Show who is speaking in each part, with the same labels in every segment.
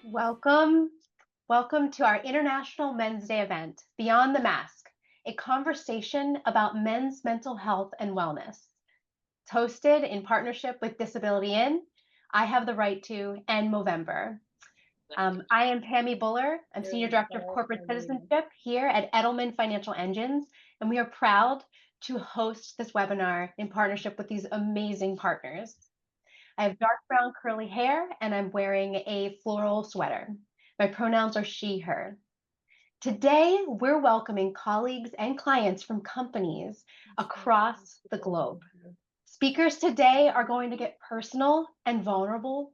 Speaker 1: Welcome. Welcome to our International Men's Day event, Beyond the Mask, a conversation about men's mental health and wellness. It's hosted in partnership with Disability In, I Have the Right to, and Movember. I am Pammy Buller. I'm Senior Director of Corporate Citizenship here at Edelman Financial Engines, and we are proud to host this webinar in partnership with these amazing partners. I have dark brown curly hair and I'm wearing a floral sweater. My pronouns are she, her. Today, we're welcoming colleagues and clients from companies across the globe. Speakers today are going to get personal and vulnerable.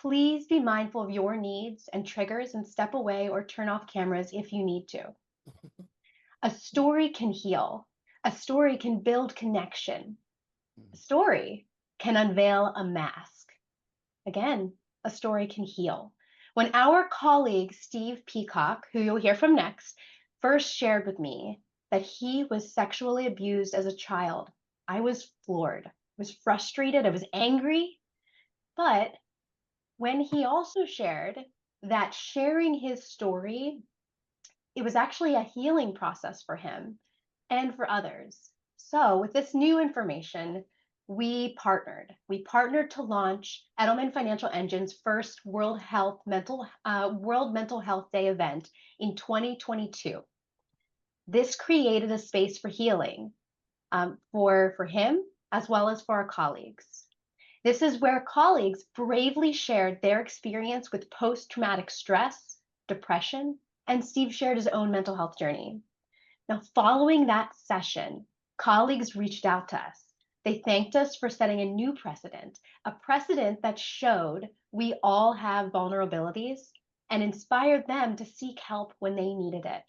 Speaker 1: Please be mindful of your needs and triggers and step away or turn off cameras if you need to. A story can heal. A story can build connection. A story can unveil a mask. Again, a story can heal. When our colleague, Steve Peacock, who you'll hear from next, first shared with me that he was sexually abused as a child, I was floored. I was frustrated. I was angry. But when he also shared that sharing his story, it was actually a healing process for him and for others. So with this new information, we partnered to launch Edelman Financial Engine's first World Mental Health Day event in 2022. This created a space for healing for him as well as for our colleagues. This is where colleagues bravely shared their experience with post-traumatic stress, depression, and Steve shared his own mental health journey. Now, following that session, colleagues reached out to us. They thanked us for setting a new precedent, a precedent that showed we all have vulnerabilities and inspired them to seek help when they needed it.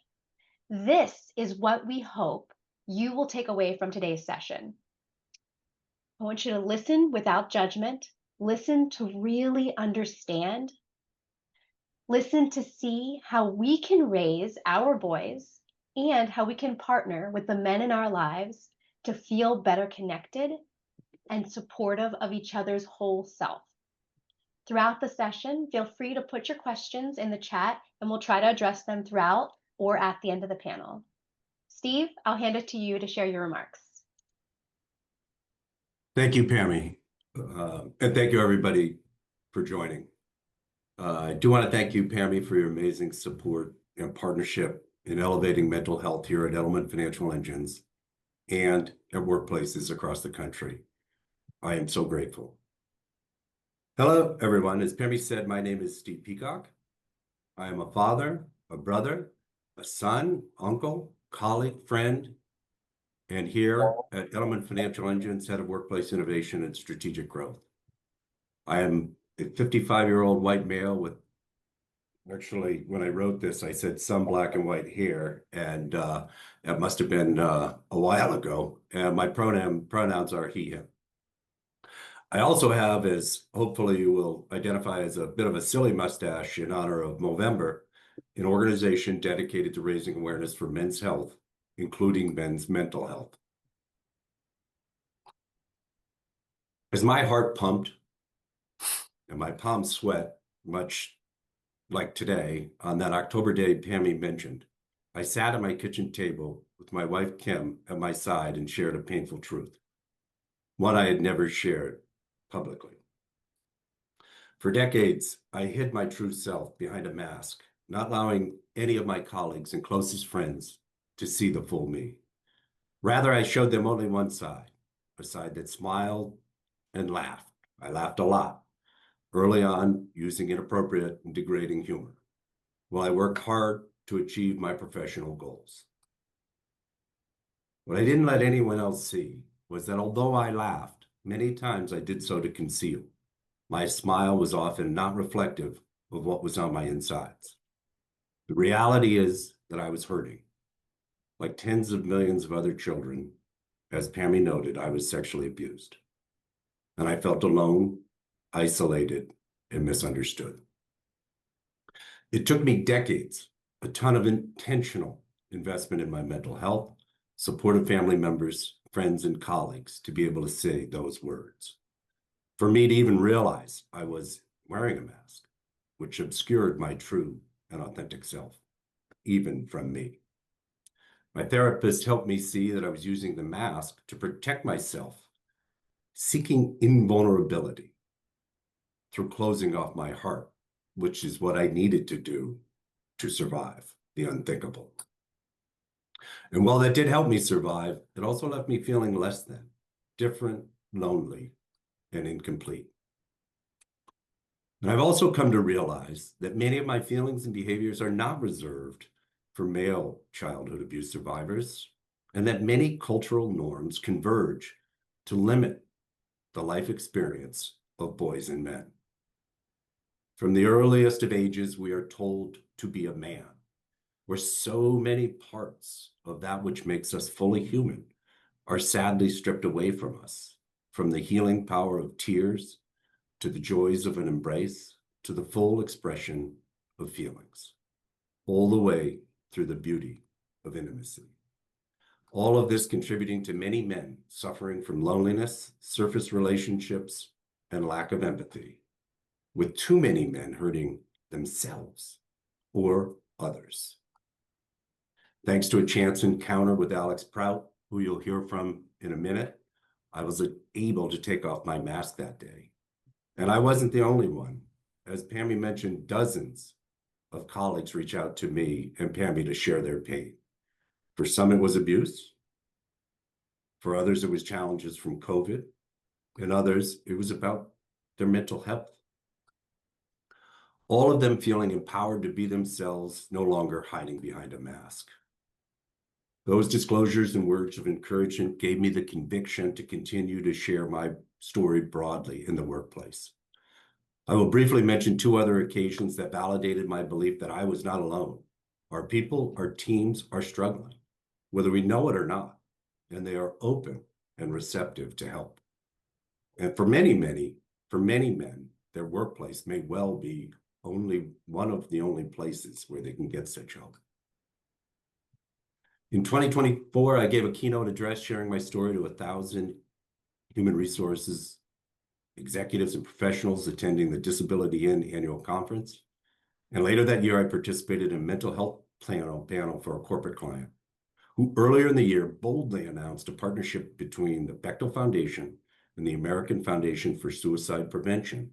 Speaker 1: This is what we hope you will take away from today's session. I want you to listen without judgment, listen to really understand, listen to see how we can raise our boys and how we can partner with the men in our lives to feel better connected and supportive of each other's whole self. Throughout the session, feel free to put your questions in the chat and we'll try to address them throughout or at the end of the panel. Steve, I'll hand it to you to share your remarks.
Speaker 2: Thank you, Pammy. And thank you, everybody, for joining. I do want to thank you, Pammy, for your amazing support and partnership in elevating mental health here at Edelman Financial Engines and at workplaces across the country. I am so grateful. Hello, everyone. As Pammy said, my name is Steve Peacock. I am a father, a brother, a son, uncle, colleague, friend, and here at Edelman Financial Engines, Head of Workplace Innovation and Strategic Growth. I am a 55-year-old white male with, actually, when I wrote this, I said some black and white hair, and that must have been a while ago, and my pronouns are he, him. I also have, as hopefully you will identify as a bit of a silly mustache in honor of Movember, an organization dedicated to raising awareness for men's health, including men's mental health. As my heart pumped and my palms sweat, much like today, on that October day Pammy mentioned, I sat at my kitchen table with my wife Kim at my side and shared a painful truth, one I had never shared publicly. For decades, I hid my true self behind a mask, not allowing any of my colleagues and closest friends to see the full me. Rather, I showed them only one side, a side that smiled and laughed. I laughed a lot, early on using inappropriate and degrading humor, while I worked hard to achieve my professional goals. What I didn't let anyone else see was that although I laughed, many times I did so to conceal. My smile was often not reflective of what was on my insides. The reality is that I was hurting. Like tens of millions of other children, as Pammy noted, I was sexually abused. And I felt alone, isolated, and misunderstood. It took me decades, a ton of intentional investment in my mental health, supportive family members, friends, and colleagues to be able to say those words. For me to even realize I was wearing a mask which obscured my true and authentic self, even from me. My therapist helped me see that I was using the mask to protect myself, seeking invulnerability through closing off my heart, which is what I needed to do to survive the unthinkable. And while that did help me survive, it also left me feeling less than, different, lonely, and incomplete. And I've also come to realize that many of my feelings and behaviors are not reserved for male childhood abuse survivors, and that many cultural norms converge to limit the life experience of boys and men. From the earliest of ages, we are told to be a man, where so many parts of that which makes us fully human are sadly stripped away from us, from the healing power of tears to the joys of an embrace, to the full expression of feelings, all the way through the beauty of intimacy. All of this contributing to many men suffering from loneliness, surface relationships, and lack of empathy, with too many men hurting themselves or others. Thanks to a chance encounter with Alex Prout, who you'll hear from in a minute, I was able to take off my mask that day. And I wasn't the only one. As Pammy mentioned, dozens of colleagues reach out to me and Pammy to share their pain. For some, it was abuse. For others, it was challenges from COVID. And others, it was about their mental health. All of them feeling empowered to be themselves, no longer hiding behind a mask. Those disclosures and words of encouragement gave me the conviction to continue to share my story broadly in the workplace. I will briefly mention two other occasions that validated my belief that I was not alone. Our people, our teams are struggling, whether we know it or not, and they are open and receptive to help. And for many men, their workplace may well be only one of the only places where they can get such help. In 2024, I gave a keynote address sharing my story to 1,000 human resources executives and professionals attending the Disability In annual conference. And later that year, I participated in a mental health panel for a corporate client, who earlier in the year boldly announced a partnership between the Bechtel Foundation and the American Foundation for Suicide Prevention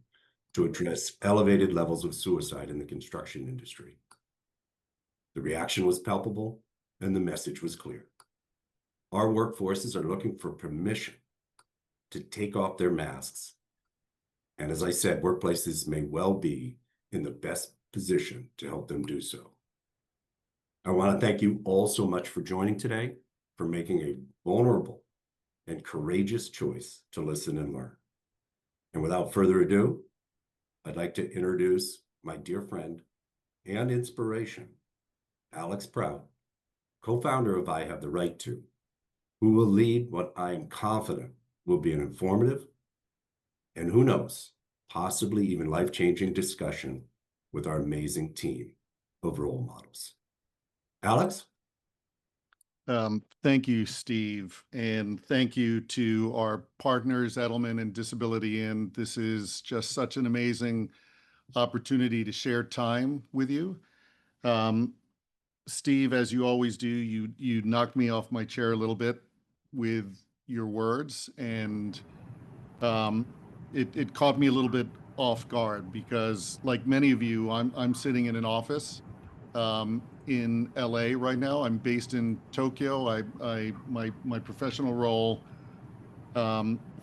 Speaker 2: to address elevated levels of suicide in the construction industry. The reaction was palpable, and the message was clear. Our workforces are looking for permission to take off their masks. And as I said, workplaces may well be in the best position to help them do so. I want to thank you all so much for joining today, for making a vulnerable and courageous choice to listen and learn. And without further ado, I'd like to introduce my dear friend and inspiration, Alex Prout, co-founder of I Have the Right To, who will lead what I am confident will be an informative and, who knows, possibly even life-changing discussion with our amazing team of role models. Alex?
Speaker 3: Thank you, Steve, and thank you to our partners, Edelman and Disability In. This is just such an amazing opportunity to share time with you. Steve, as you always do, you knocked me off my chair a little bit with your words, and it caught me a little bit off guard because, like many of you, I'm sitting in an office in LA right now. I'm based in Tokyo. My professional role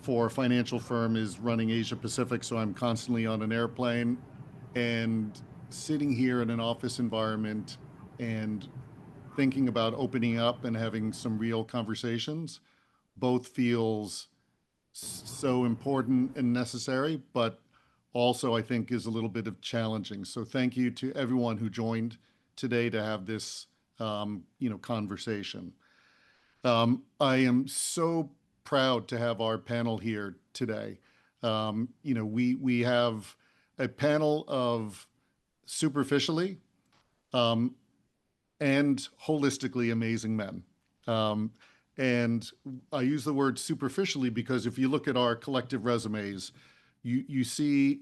Speaker 3: for a financial firm is running Asia Pacific, so I'm constantly on an airplane, and sitting here in an office environment and thinking about opening up and having some real conversations both feels so important and necessary, but also I think is a little bit of challenging. So thank you to everyone who joined today to have this conversation. I am so proud to have our panel here today. We have a panel of superficially and holistically amazing men. And I use the word superficially because if you look at our collective resumes, you see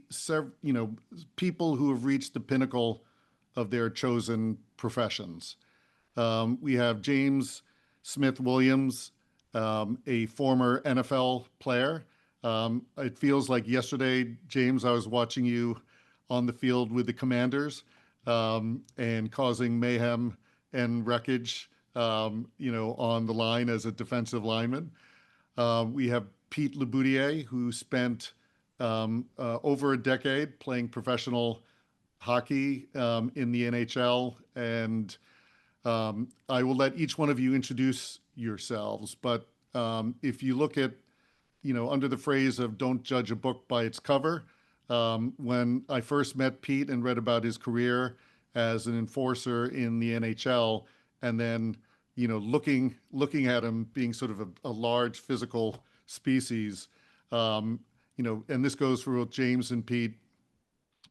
Speaker 3: people who have reached the pinnacle of their chosen professions. We have James Smith Williams, a former NFL player. It feels like yesterday, James, I was watching you on the field with the Commanders, and causing mayhem and wreckage, on the line as a defensive lineman. We have Pete LeBoutillier, who spent over a decade playing professional hockey in the NHL. And I will let each one of you introduce yourselves. But if you look at, under the phrase of don't judge a book by its cover, when I first met Pete and read about his career as an enforcer in the NHL, and then, looking at him being sort of a large physical species, and this goes for both James and Pete,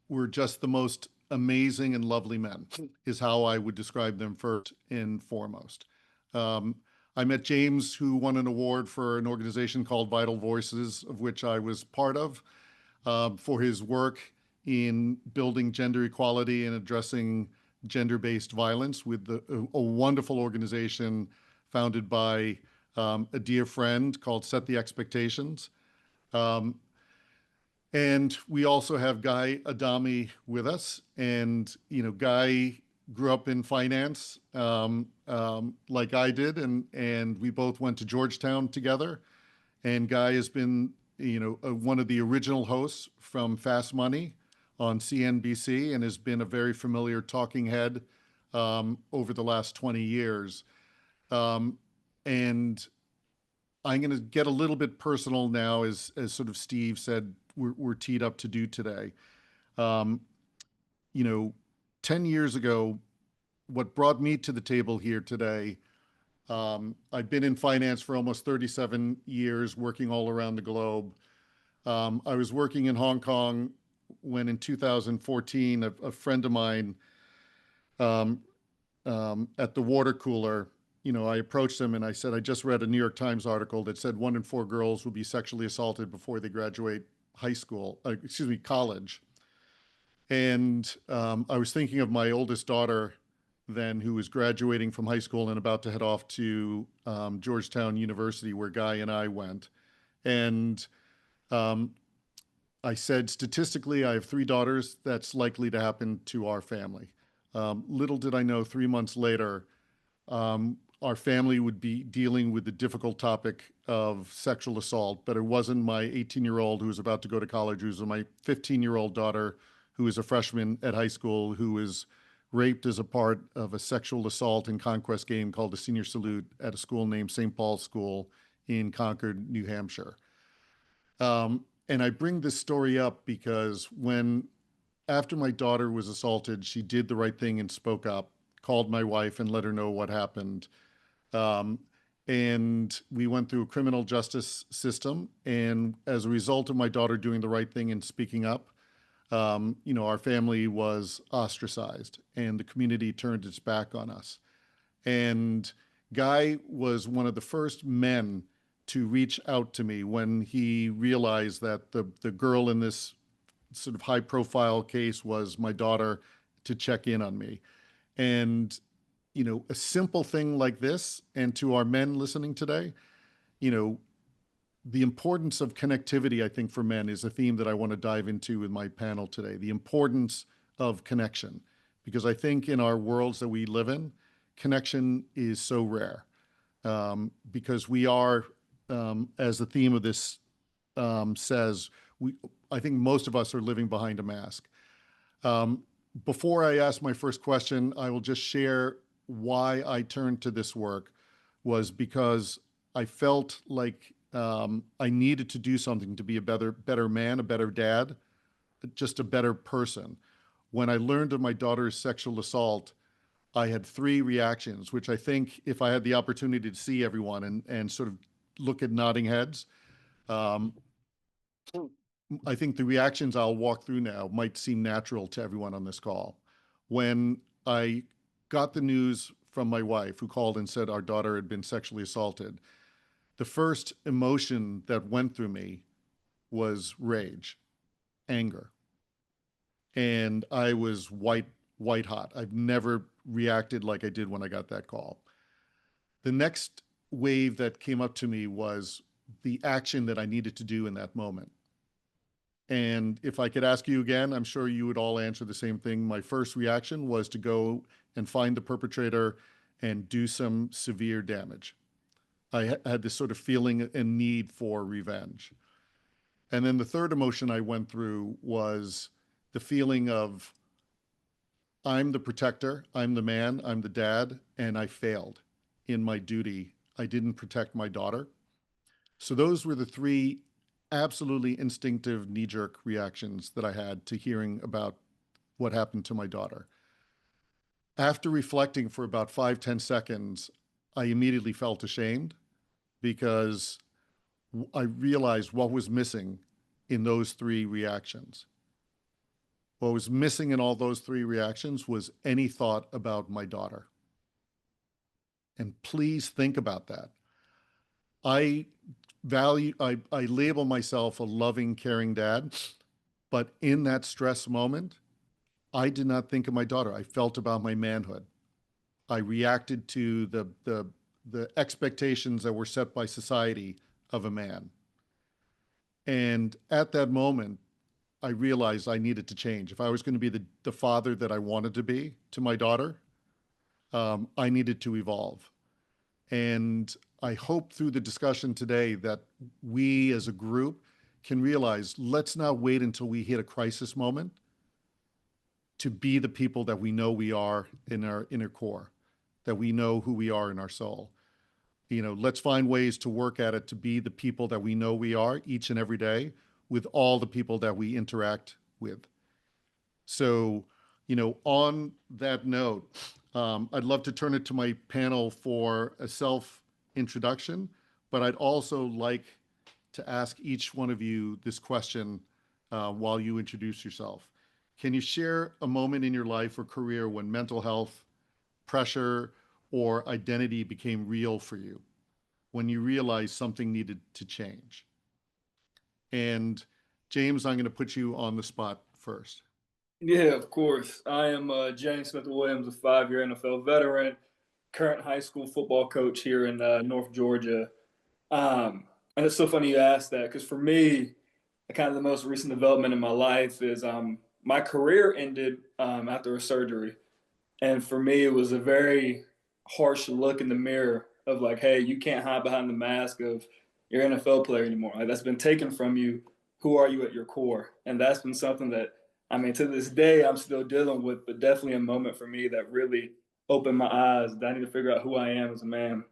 Speaker 3: were just the most amazing and lovely men, is how I would describe them first and foremost. I met James, who won an award for an organization called Vital Voices, of which I was part of, for his work in building gender equality and addressing gender-based violence with a wonderful organization founded by a dear friend called Set the Expectations. And we also have Guy Adami with us. And, Guy grew up in finance, like I did, and we both went to Georgetown together. And Guy has been, one of the original hosts from Fast Money on CNBC, and has been a very familiar talking head over the last 20 years. And I'm going to get a little bit personal now, as sort of Steve said, we're teed up to do today. 10 years ago, what brought me to the table here today, I've been in finance for almost 37 years, working all around the globe. I was working in Hong Kong when in 2014, a friend of mine at the water cooler, I approached him and I said, I just read a New York Times article that said 1 in 4 girls will be sexually assaulted before they graduate college. And I was thinking of my oldest daughter then, who was graduating from high school and about to head off to Georgetown University, where Guy and I went. And I said, statistically, I have 3 daughters. That's likely to happen to our family. Little did I know, 3 months later, our family would be dealing with the difficult topic of sexual assault. But it wasn't my 18-year-old who was about to go to college. It was my 15-year-old daughter, who is a freshman at high school, who was raped as a part of a sexual assault and conquest game called the Senior Salute at a school named St. Paul's School in Concord, New Hampshire. And I bring this story up because after my daughter was assaulted, she did the right thing and spoke up, called my wife and let her know what happened. And we went through a criminal justice system. And as a result of my daughter doing the right thing and speaking up, our family was ostracized and the community turned its back on us. And Guy was one of the first men to reach out to me when he realized that the girl in this sort of high profile case was my daughter, to check in on me. And, a simple thing like this, and to our men listening today, the importance of connectivity, I think, for men is a theme that I want to dive into with my panel today. The importance of connection, because I think in our worlds that we live in, connection is so rare, because we are, as the theme of this says, I think most of us are living behind a mask. Before I ask my first question, I will just share why I turned to this work was because I felt like I needed to do something to be a better man, a better dad, just a better person. When I learned of my daughter's sexual assault, I had 3 reactions, which I think if I had the opportunity to see everyone and sort of look at nodding heads, I think the reactions I'll walk through now might seem natural to everyone on this call. When I got the news from my wife, who called and said our daughter had been sexually assaulted, the first emotion that went through me was rage. anger. And I was white hot. I've never reacted like I did when I got that call. The next wave that came up to me was the action that I needed to do in that moment. And if I could ask you again, I'm sure you would all answer the same thing. My first reaction was to go and find the perpetrator and do some severe damage. I had this sort of feeling and need for revenge. And then the third emotion I went through was the feeling of I'm the protector, I'm the man, I'm the dad, and I failed in my duty. I didn't protect my daughter. So those were the three absolutely instinctive knee-jerk reactions that I had to hearing about what happened to my daughter. After reflecting for about 5-10 seconds, I immediately felt ashamed because I realized what was missing in those three reactions. What was missing in all those three reactions was any thought about my daughter. And please think about that. I label myself a loving, caring dad, but in that stress moment, I did not think of my daughter. I felt about my manhood. I reacted to the expectations that were set by society of a man. And at that moment, I realized I needed to change. If I was going to be the father that I wanted to be to my daughter, I needed to evolve. And I hope through the discussion today that we as a group can realize, let's not wait until we hit a crisis moment to be the people that we know we are in our inner core, that we know who we are in our soul. Let's find ways to work at it to be the people that we know we are each and every day with all the people that we interact with. So, on that note, I'd love to turn it to my panel for a self-introduction, but I'd also like to ask each one of you this question while you introduce yourself. Can you share a moment in your life or career when mental health, pressure, or identity became real for you, when you realized something needed to change? And James, I'm going to put you on the spot first.
Speaker 4: Yeah, of course. I am James Smith-Williams, a 5-year NFL veteran, current high school football coach here in North Georgia. And it's so funny you asked that because for me, kind of the most recent development in my life is my career ended after a surgery. And for me, it was a very harsh look in the mirror of like, hey, you can't hide behind the mask of your NFL player anymore. Like, that's been taken from you. Who are you at your core? And that's been something that, I mean, to this day, I'm still dealing with, but definitely a moment for me that really opened my eyes that I need to figure out who I am as a man.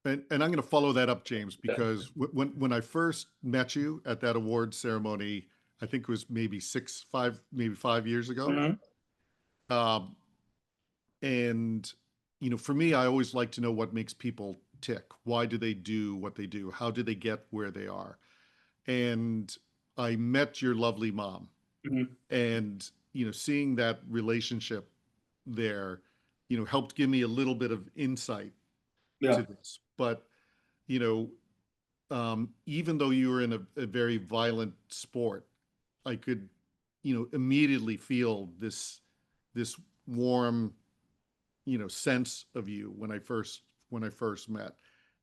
Speaker 3: And I'm going to follow that up, James, because when I first met you at that award ceremony, I think it was maybe 5 years ago.
Speaker 4: Mm-hmm.
Speaker 3: And, for me, I always like to know what makes people tick. Why do they do what they do? How do they get where they are? And I met your lovely mom.
Speaker 4: Mm-hmm.
Speaker 3: And, seeing that relationship there, helped give me a little bit of insight
Speaker 4: Yeah.
Speaker 3: to this. But, even though you were in a very violent sport, I could, immediately feel this warm, sense of you when I first met.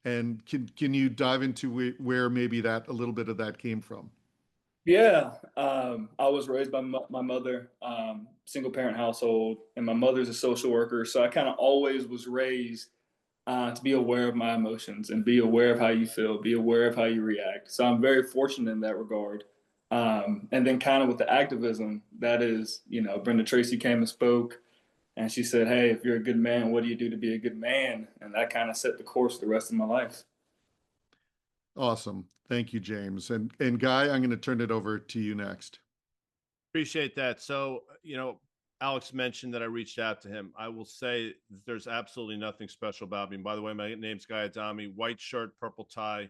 Speaker 3: And can you dive into where maybe that a little bit of that came from?
Speaker 4: Yeah, I was raised by my mother, single parent household, and my mother's a social worker. So I kind of always was raised to be aware of my emotions and be aware of how you feel, be aware of how you react. So I'm very fortunate in that regard. And then kind of with the activism, that is, Brenda Tracy came and spoke, and she said, "Hey, if you're a good man, what do you do to be a good man?" And that kind of set the course the rest of my life.
Speaker 3: Awesome. Thank you, James. And Guy, I'm going to turn it over to you next.
Speaker 5: Appreciate that. So, Alex mentioned that I reached out to him. I will say there's absolutely nothing special about me. And by the way, my name's Guy Adami, white shirt, purple tie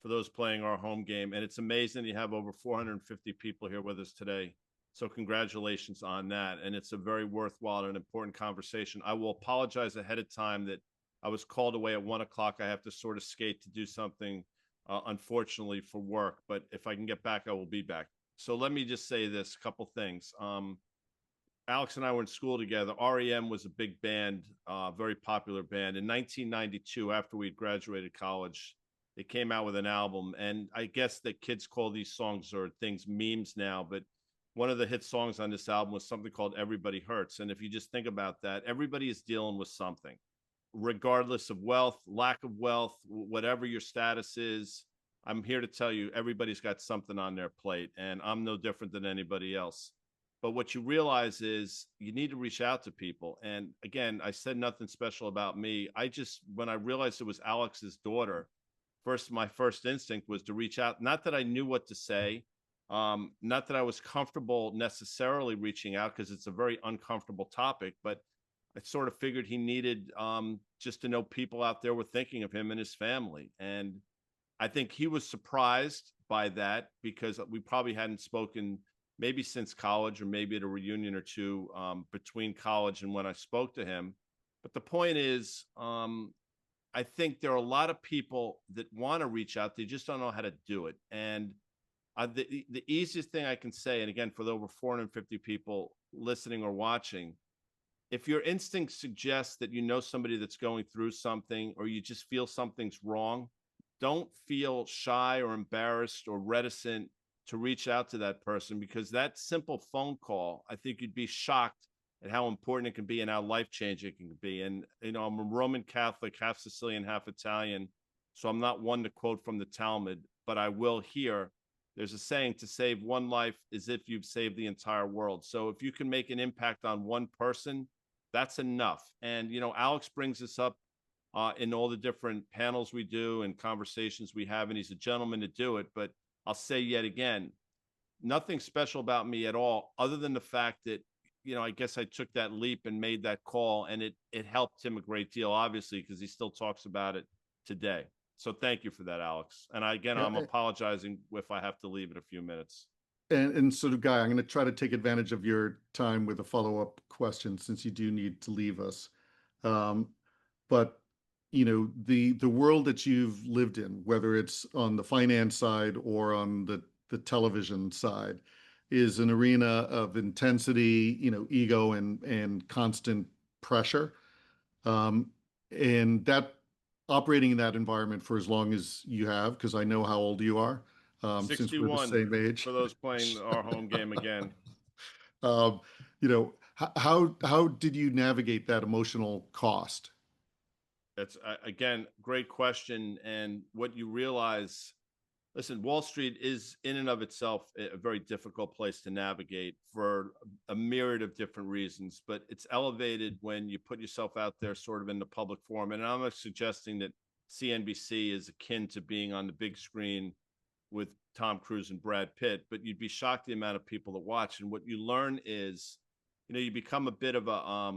Speaker 5: for those playing our home game. And it's amazing you have over 450 people here with us today. So congratulations on that. And it's a very worthwhile and important conversation. I will apologize ahead of time that I was called away at 1 o'clock. I have to sort of skate to do something, unfortunately, for work. But if I can get back, I will be back. So let me just say this, couple things. Alex and I were in school together. REM was a big band, very popular band. In 1992, after we graduated college, they came out with an album. And I guess that kids call these songs or things memes now, but one of the hit songs on this album was something called Everybody Hurts. And if you just think about that, everybody is dealing with something, regardless of wealth, lack of wealth, whatever your status is. I'm here to tell you, everybody's got something on their plate, and I'm no different than anybody else. But what you realize is you need to reach out to people. And again, I said nothing special about me. When I realized it was Alex's daughter, my first instinct was to reach out. Not that I knew what to say, not that I was comfortable necessarily reaching out because it's a very uncomfortable topic, but I sort of figured he needed just to know people out there were thinking of him and his family. And I think he was surprised by that because we probably hadn't spoken maybe since college or maybe at a reunion or two between college and when I spoke to him. But the point is, I think there are a lot of people that want to reach out. They just don't know how to do it. And the easiest thing I can say, and again, for the over 450 people listening or watching, if your instinct suggests that you know somebody that's going through something or you just feel something's wrong, don't feel shy or embarrassed or reticent to reach out to that person, because that simple phone call, I think you'd be shocked at how important it can be and how life-changing it can be. And, I'm a Roman Catholic, half Sicilian, half Italian, so I'm not one to quote from the Talmud, but I will here. There's a saying, to save one life is if you've saved the entire world. So if you can make an impact on one person, that's enough. And, Alex brings this up in all the different panels we do and conversations we have, and he's a gentleman to do it. But I'll say yet again, nothing special about me at all, other than the fact that, I guess I took that leap and made that call, and it helped him a great deal, obviously, because he still talks about it today. So thank you for that, Alex. And I'm apologizing if I have to leave in a few minutes.
Speaker 3: And sort of, Guy, I'm going to try to take advantage of your time with a follow-up question, since you do need to leave us. But the world that you've lived in, whether it's on the finance side or on the television side, is an arena of intensity, ego and constant pressure. And that operating in that environment for as long as you have, because I know how old you are, since we're the
Speaker 5: 61
Speaker 3: same age.
Speaker 5: for those playing our home game again.
Speaker 3: How did you navigate that emotional cost?
Speaker 5: That's again, great question. And what you realize, listen, Wall Street is in and of itself a very difficult place to navigate for a myriad of different reasons, but it's elevated when you put yourself out there sort of in the public forum. And I'm not suggesting that CNBC is akin to being on the big screen with Tom Cruise and Brad Pitt, but you'd be shocked the amount of people that watch. And what you learn is, you become a bit of a,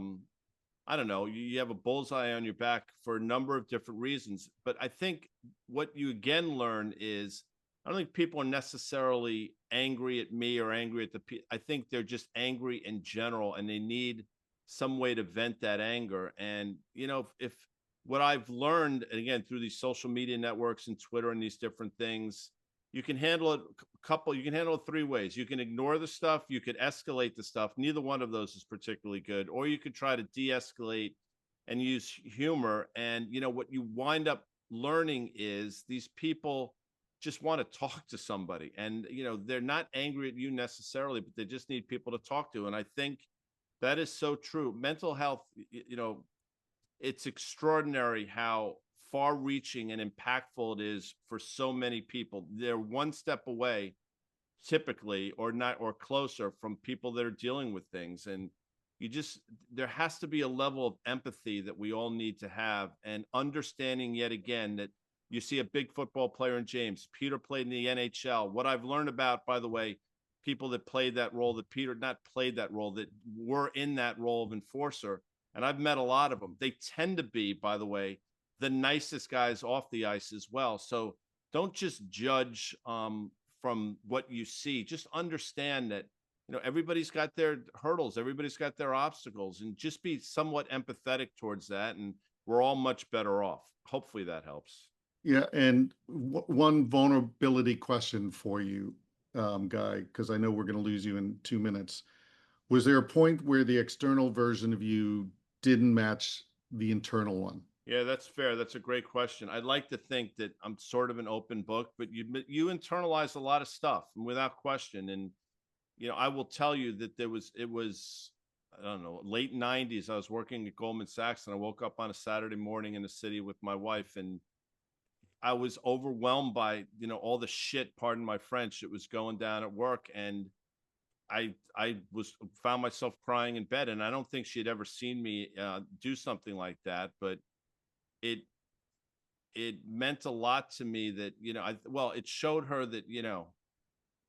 Speaker 5: I don't know, you have a bullseye on your back for a number of different reasons. But I think what you again learn is, I don't think people are necessarily angry at me or angry at I think they're just angry in general, and they need some way to vent that anger. And, if what I've learned, and again, through these social media networks and Twitter and these different things, you can handle it you can handle it three ways. You can ignore the stuff, you could escalate the stuff. Neither one of those is particularly good. Or you could try to de-escalate and use humor. And, what you wind up learning is these people just want to talk to somebody. And, they're not angry at you necessarily, but they just need people to talk to. And I think that is so true. Mental health, it's extraordinary how far-reaching and impactful it is for so many people. They're one step away, typically, or not, or closer from people that are dealing with things. And there has to be a level of empathy that we all need to have, and understanding yet again that you see a big football player in James. Peter played in the NHL. What I've learned about, by the way, people that played that role, that Peter not played that role, that were in that role of enforcer, and I've met a lot of them. They tend to be, by the way, the nicest guys off the ice as well. So don't just judge from what you see. Just understand that, everybody's got their hurdles, everybody's got their obstacles, and just be somewhat empathetic towards that. And we're all much better off. Hopefully that helps.
Speaker 3: Yeah. And one vulnerability question for you. Guy, because I know we're going to lose you in 2 minutes. Was there a point where the external version of you didn't match the internal one?
Speaker 5: Yeah, that's fair. That's a great question. I'd like to think that I'm sort of an open book, but you internalize a lot of stuff without question. And I will tell you that it was I don't know, late 90s. I was working at Goldman Sachs, and I woke up on a Saturday morning in the city with my wife, and I was overwhelmed by all the shit, pardon my French, it was going down at work, and I found myself crying in bed, and I don't think she had ever seen me do something like that, but it it meant a lot to me that it showed her that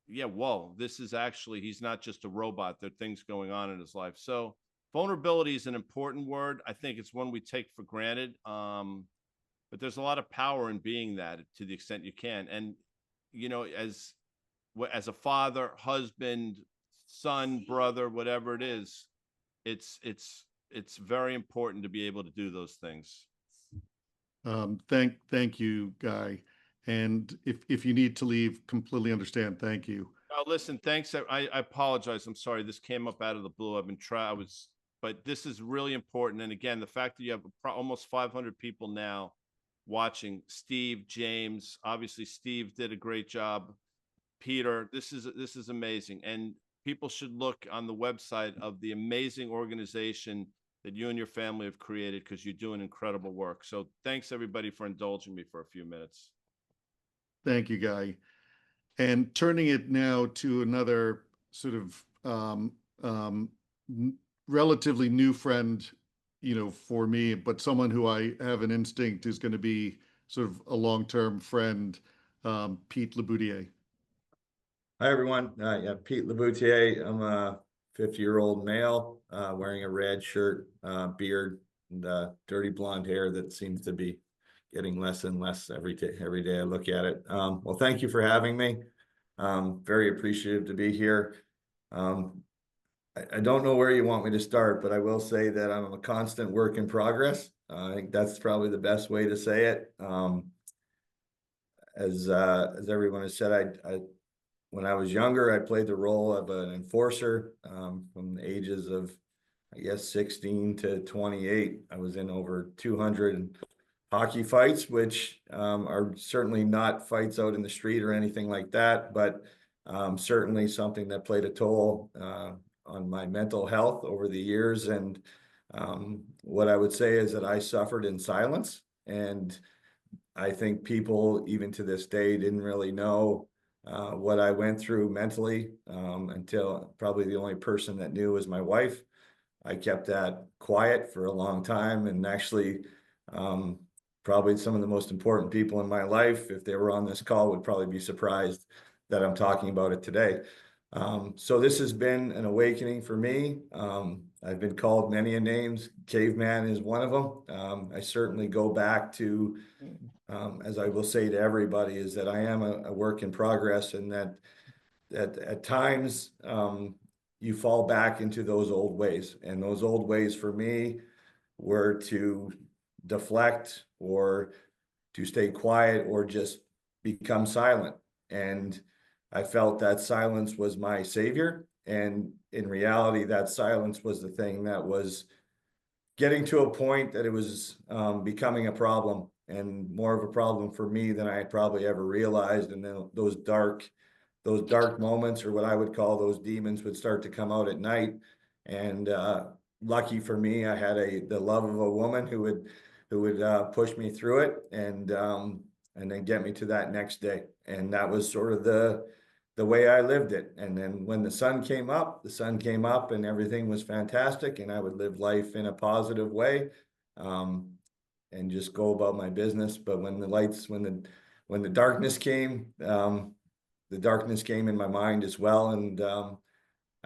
Speaker 5: yeah, whoa, this is actually, he's not just a robot. There are things going on in his life. So vulnerability is an important word. I think it's one we take for granted. But there's a lot of power in being that to the extent you can. And, as a father, husband, son, brother, whatever it is, it's very important to be able to do those things.
Speaker 3: Thank you, Guy. And if you need to leave, completely understand. Thank you.
Speaker 5: Listen, thanks. I apologize. I'm sorry. This came up out of the blue. But this is really important. And again, the fact that you have almost 500 people now watching, Steve, James, obviously Steve did a great job. Peter, this is amazing. And people should look on the website of the amazing organization that you and your family have created, because you're doing incredible work. So thanks everybody for indulging me for a few minutes.
Speaker 3: Thank you, Guy. And turning it now to another sort of relatively new friend, for me, but someone who I have an instinct is going to be sort of a long-term friend, Pete LeBoutier.
Speaker 6: Hi, everyone. Yeah, Pete LeBoutier. I'm a 50-year-old male wearing a red shirt, beard, and dirty blonde hair that seems to be getting less and less every day I look at it. Well, thank you for having me. Very appreciative to be here. I don't know where you want me to start, but I will say that I'm a constant work in progress. I think that's probably the best way to say it. As everyone has said, when I was younger, I played the role of an enforcer from the ages of, I guess, 16 to 28. I was in over 200 hockey fights, which are certainly not fights out in the street or anything like that, but certainly something that played a toll on my mental health over the years. And what I would say is that I suffered in silence. And I think people, even to this day, didn't really know what I went through mentally until probably the only person that knew was my wife. I kept that quiet for a long time, and actually probably some of the most important people in my life, if they were on this call, would probably be surprised that I'm talking about it today. So this has been an awakening for me. I've been called many names. Caveman is one of them. I certainly go back to, as I will say to everybody, is that I am a work in progress, and that at times you fall back into those old ways. And those old ways for me were to deflect, or to stay quiet, or just become silent. And I felt that silence was my savior. And in reality, that silence was the thing that was getting to a point that it was becoming a problem, and more of a problem for me than I had probably ever realized. And then those dark moments, or what I would call those demons, would start to come out at night. And lucky for me, I had the love of a woman who would push me through it, and then get me to that next day. And that was sort of the way I lived it. And then when the sun came up, and everything was fantastic, and I would live life in a positive way, and just go about my business. But when the darkness came, the darkness came in my mind as well. And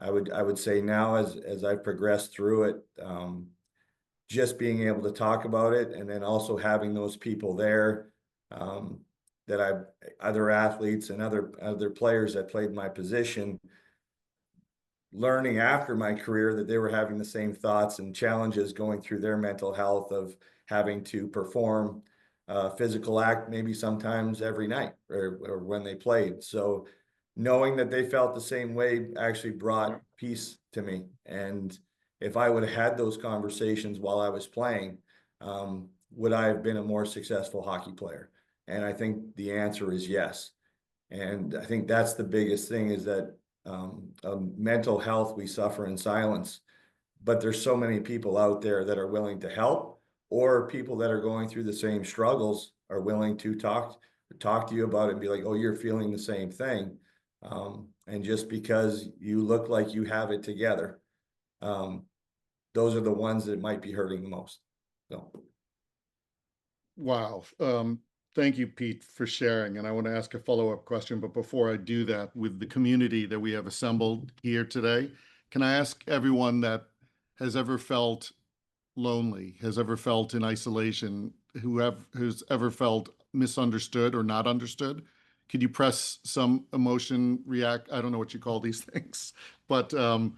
Speaker 6: I would say now, as I've progressed through it, just being able to talk about it, and then also having those people there, that other athletes and other players that played my position, learning after my career that they were having the same thoughts and challenges going through their mental health of having to perform a physical act maybe sometimes every night or when they played. So knowing that they felt the same way actually brought peace to me. And if I would have had those conversations while I was playing, would I have been a more successful hockey player? And I think the answer is yes. And I think that's the biggest thing, is that mental health, we suffer in silence, but there's so many people out there that are willing to help, or people that are going through the same struggles are willing to talk to you about it and be like, oh, you're feeling the same thing. And just because you look like you have it together, those are the ones that might be hurting the most. So.
Speaker 3: Wow. Thank you, Pete, for sharing. And I want to ask a follow-up question. But before I do that, with the community that we have assembled here today, can I ask everyone that has ever felt lonely, has ever felt in isolation, who's ever felt misunderstood or not understood, could you press some emotion react? I don't know what you call these things, but the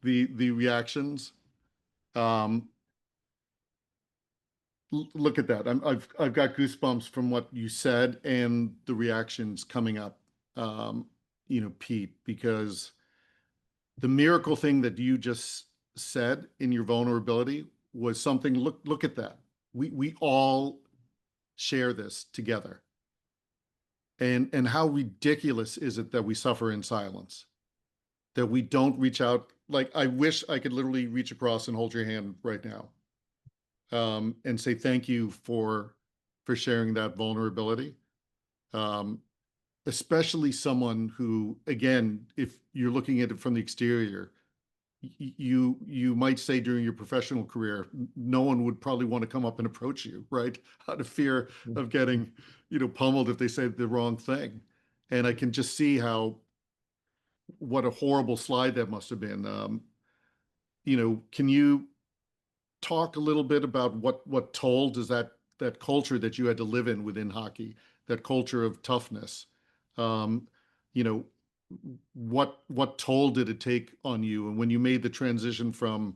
Speaker 3: reactions. Look at that. I've got goosebumps from what you said and the reactions coming up, Pete, because the miracle thing that you just said in your vulnerability was something, look at that. We all share this together. And how ridiculous is it that we suffer in silence, that we don't reach out? Like, I wish I could literally reach across and hold your hand right now. And say thank you for sharing that vulnerability. Especially someone who, again, if you're looking at it from the exterior, you might say during your professional career, no one would probably want to come up and approach you, right? Out of fear of getting, pummeled if they say the wrong thing. And I can just see what a horrible slide that must have been. Can you talk a little bit about what toll does that culture that you had to live in within hockey, that culture of toughness, what toll did it take on you? And when you made the transition from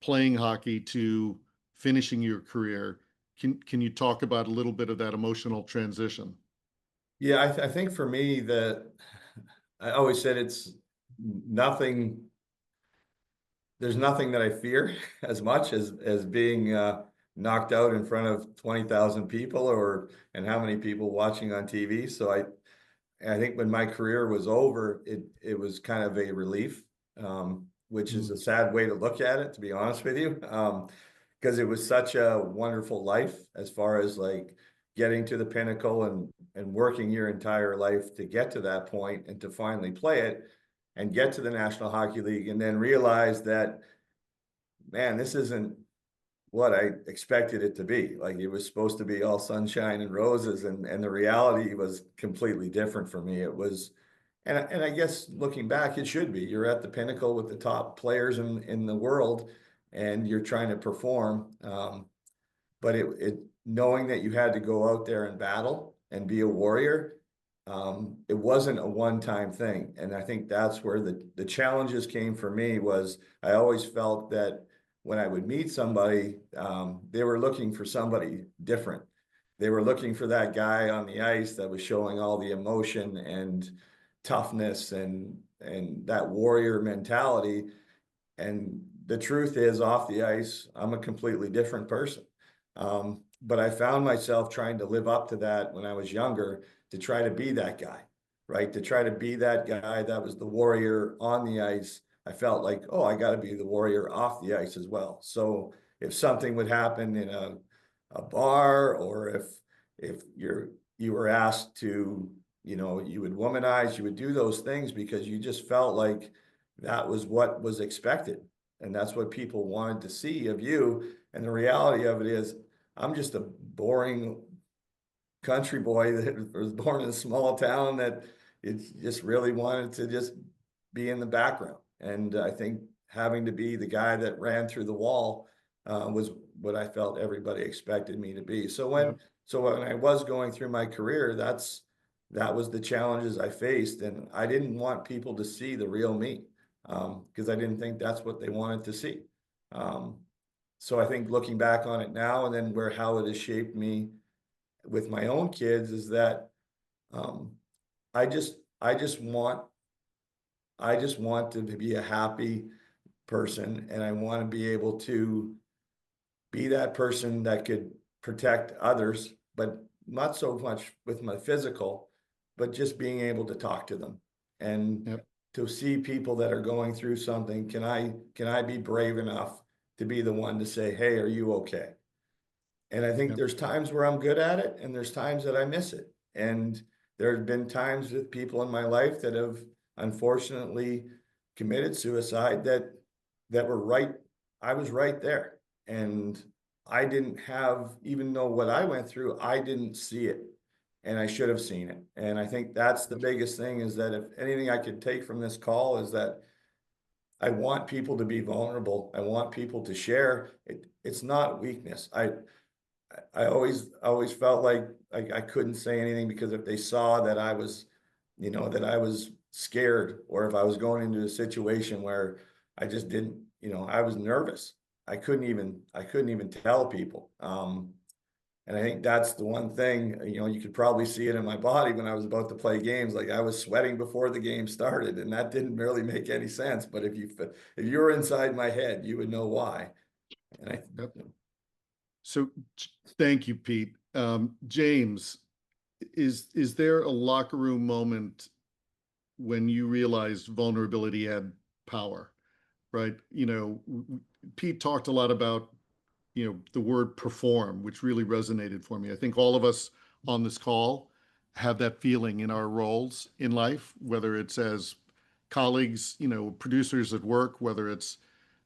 Speaker 3: playing hockey to finishing your career, can you talk about a little bit of that emotional transition?
Speaker 6: Yeah, I think for me, that I always said it's nothing. There's nothing that I fear as much as being knocked out in front of 20,000 people, and how many people watching on TV. So I think when my career was over, it was kind of a relief, which is a sad way to look at it, to be honest with you, because it was such a wonderful life, as far as like getting to the pinnacle and working your entire life to get to that point and to finally play it and get to the National Hockey League, and then realize that, man, this isn't what I expected it to be. Like, it was supposed to be all sunshine and roses, and the reality was completely different for me. It was, and I guess looking back, it should be. You're at the pinnacle with the top players in the world, and you're trying to perform. But it knowing that you had to go out there and battle and be a warrior, it wasn't a one-time thing. And I think that's where the challenges came for me. Was I always felt that when I would meet somebody, they were looking for somebody different. They were looking for that guy on the ice that was showing all the emotion and toughness and that warrior mentality. And the truth is, off the ice, I'm a completely different person. But I found myself trying to live up to that when I was younger, to try to be that guy, right? To try to be that guy that was the warrior on the ice. I felt like, oh, I got to be the warrior off the ice as well. So if something would happen in a bar, or if you were asked to, you would womanize, you would do those things because you just felt like that was what was expected. And that's what people wanted to see of you. And the reality of it is, I'm just a boring country boy that was born in a small town that it just really wanted to just be in the background. And I think having to be the guy that ran through the wall was what I felt everybody expected me to be. So when I was going through my career, that was the challenges I faced. And I didn't want people to see the real me, because I didn't think that's what they wanted to see. So I think looking back on it now, and then how it has shaped me with my own kids, is that I just want to be a happy person, and I want to be able to be that person that could protect others, but not so much with my physical, but just being able to talk to them and
Speaker 3: Yep.
Speaker 6: to see people that are going through something. Can I be brave enough to be the one to say, hey, are you okay? And I think
Speaker 3: Yep.
Speaker 6: there's times where I'm good at it, and there's times that I miss it. And there have been times with people in my life that have unfortunately committed suicide that were right. I was right there. And I didn't have, even though what I went through, I didn't see it. And I should have seen it. And I think that's the biggest thing, is that if anything I could take from this call is that I want people to be vulnerable. I want people to share. It's not weakness. I always felt like I couldn't say anything, because if they saw that I was, that I was scared, or if I was going into a situation where I just didn't, I was nervous. I couldn't even tell people. And I think that's the one thing, you could probably see it in my body when I was about to play games. Like, I was sweating before the game started, and that didn't really make any sense. But if you were inside my head, you would know why. And
Speaker 3: Yep. So thank you, Pete. James, is there a locker room moment when you realized vulnerability had power, right? Pete talked a lot about, the word perform, which really resonated for me. I think all of us on this call have that feeling in our roles in life, whether it's as colleagues, producers at work, whether it's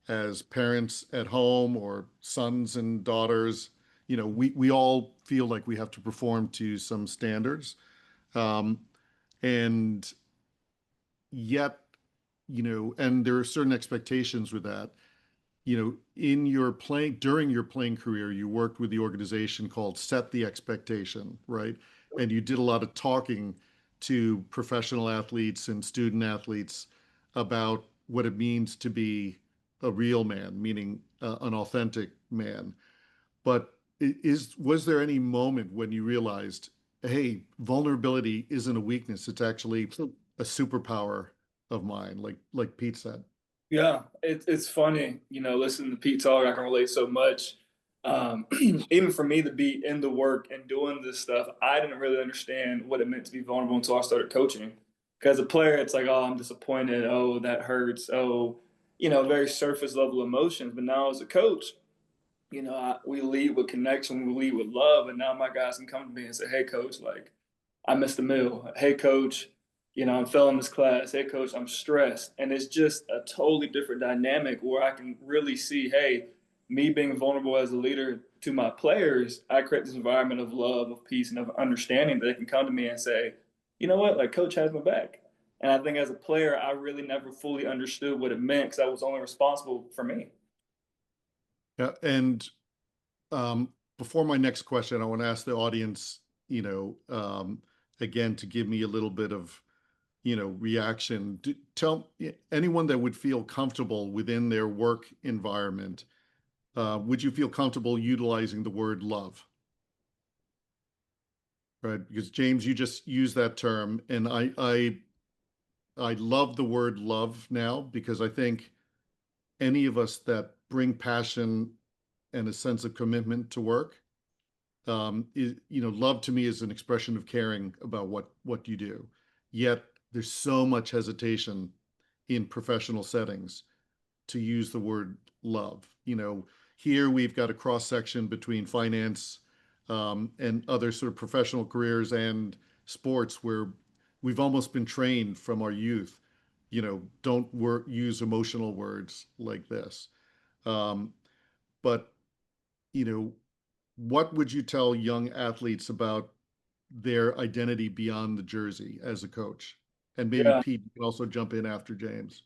Speaker 3: as parents at home or sons and daughters. We all feel like we have to perform to some standards. Um, and yet, and there are certain expectations with that. During your playing career, you worked with the organization called Set the Expectation, right? And you did a lot of talking to professional athletes and student athletes about what it means to be a real man, meaning an authentic man. But was there any moment when you realized, hey, vulnerability isn't a weakness, it's actually a superpower of mine, like Pete said?
Speaker 4: Yeah, it's funny, listening to Pete talk, I can relate so much. Even for me to be in the work and doing this stuff, I didn't really understand what it meant to be vulnerable until I started coaching. Because as a player, it's like, oh, I'm disappointed. Oh, that hurts. Oh, very surface level emotions. But now as a coach, we lead with connection, we lead with love. And now my guys can come to me and say, hey, coach, like, I missed a meal. Hey, coach, I'm failing this class. Hey, coach, I'm stressed. And it's just a totally different dynamic where I can really see, hey, me being vulnerable as a leader to my players, I create this environment of love, of peace, and of understanding that they can come to me and say, you know what, like, coach has my back. And I think as a player, I really never fully understood what it meant because I was only responsible for me.
Speaker 3: Yeah, and before my next question, I want to ask the audience, again, to give me a little bit of, reaction. Tell anyone that would feel comfortable within their work environment, would you feel comfortable utilizing the word love? Right, because James, you just used that term, and I love the word love now, because I think any of us that bring passion and a sense of commitment to work, love to me is an expression of caring about what you do. Yet there's so much hesitation in professional settings to use the word love. Here we've got a cross section between finance and other sort of professional careers and sports, where we've almost been trained from our youth, don't use emotional words like this. But what would you tell young athletes about their identity beyond the jersey as a coach? And maybe
Speaker 4: Yeah.
Speaker 3: Pete can also jump in after James.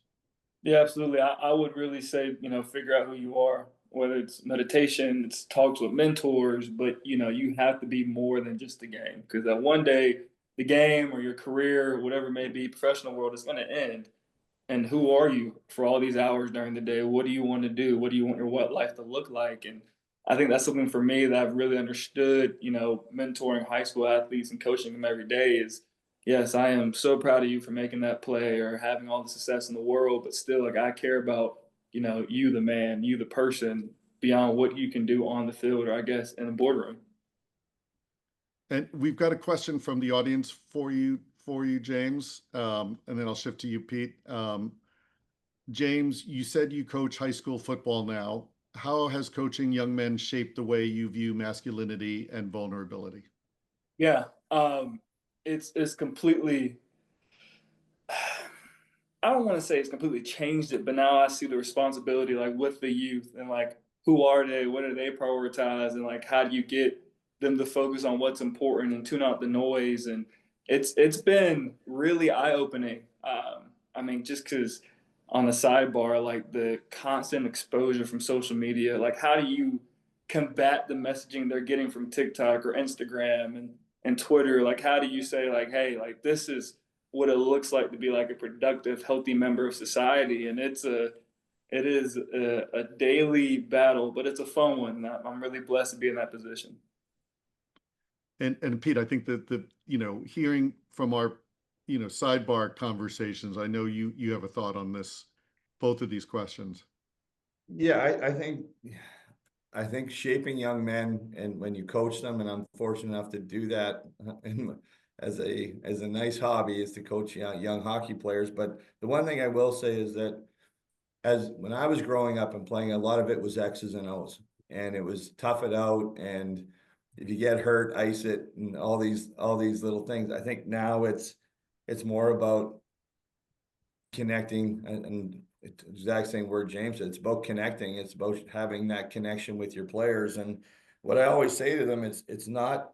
Speaker 4: Yeah, absolutely. I would really say, figure out who you are, whether it's meditation, it's talks with mentors, but you have to be more than just the game. Because that one day the game or your career, whatever it may be, professional world is gonna end. And who are you for all these hours during the day? What do you want to do? What do you want your what life to look like? And I think that's something for me that I've really understood, mentoring high school athletes and coaching them every day is yes, I am so proud of you for making that play or having all the success in the world, but still, like, I care about, you, the man, you, the person, beyond what you can do on the field or I guess in the boardroom.
Speaker 3: And we've got a question from the audience for you, James. And then I'll shift to you, Pete. James, you said you coach high school football now. How has coaching young men shaped the way you view masculinity and vulnerability?
Speaker 4: Yeah, it's completely. I don't want to say it's completely changed it, but now I see the responsibility like with the youth and like who are they, what do they prioritize, and like how do you get them to focus on what's important and tune out the noise. And it's been really eye opening. I mean, just because on the sidebar, like the constant exposure from social media, like how do you combat the messaging they're getting from TikTok or Instagram and Twitter? Like how do you say like, hey, like this is what it looks like to be like a productive, healthy member of society. And it is a daily battle, but it's a fun one. I'm really blessed to be in that position.
Speaker 3: And Pete, I think that hearing from our sidebar conversations, I know you have a thought on this, both of these questions.
Speaker 6: Yeah, I think shaping young men, and when you coach them, and I'm fortunate enough to do that as a nice hobby, is to coach young hockey players. But the one thing I will say is that when I was growing up and playing, a lot of it was X's and O's, and it was tough it out, and if you get hurt, ice it, and all these little things. I think now it's more about connecting, and exact same word James said. It's about connecting. It's about having that connection with your players. And what I always say to them, it's not,